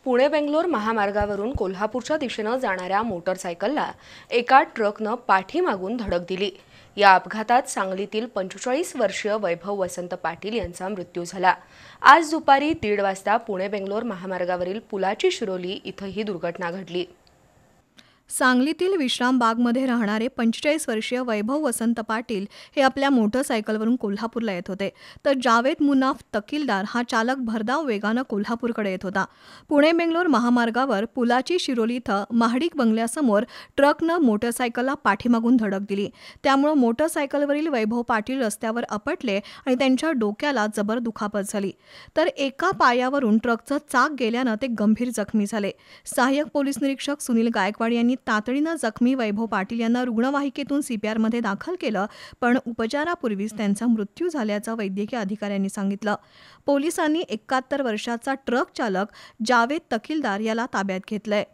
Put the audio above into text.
पुणे बेंगलोर महामार्गावरून कोल्हापूरच्या दिशेने जाणाऱ्या मोटरसायकलला एका ट्रकनं पाठीमागून धडक दिली। या अपघातात सांगलीतील 45 वर्षीय वैभव वसंत पाटील यांचा मृत्यू झाला। आज दुपारी 1:30 वाजता पुणे बेंगलोर महामार्गावरील पुलाची शिरोली इथं ही दुर्घटना घडली। सांगलीतील विश्रामबागमध्ये राहणारे 45 वर्षीय वैभव वसंत पाटील हे आपल्या मोटरसायकलवरून कोल्हापूरला येत होते, तर जावेद मुनाफ तकीलदार हा चालक भरधाव वेगानं कोल्हापूरकडे येत होता। पुणे बेंगलोर महामार्गावर पुलाची शिरोली इथं महाडिक बंगल्यासमोर ट्रकनं मोटरसायकलला पाठीमागून धडक दिली। त्यामुळे मोटरसायकलवरील वैभव पाटील रस्त्यावर आपटले आणि त्यांच्या डोक्याला जबर दुखापत झाली, तर एका पायावरून ट्रकचं चाक गेल्यानं ते गंभीर जखमी झाले। सहाय्यक पोलीस निरीक्षक सुनील गायकवाड यांनी तातडीनं जखमी वैभव पाटील यांना रुग्णवाहिकेतून सीपीआरमध्ये दाखल केलं, पण उपचारापूर्वीच त्यांचा मृत्यू झाल्याचं वैद्यकीय अधिकाऱ्यांनी सांगितलं। पोलिसांनी 71 वर्षाचा ट्रक चालक जावेद तकीलदार याला ताब्यात घेतलंय।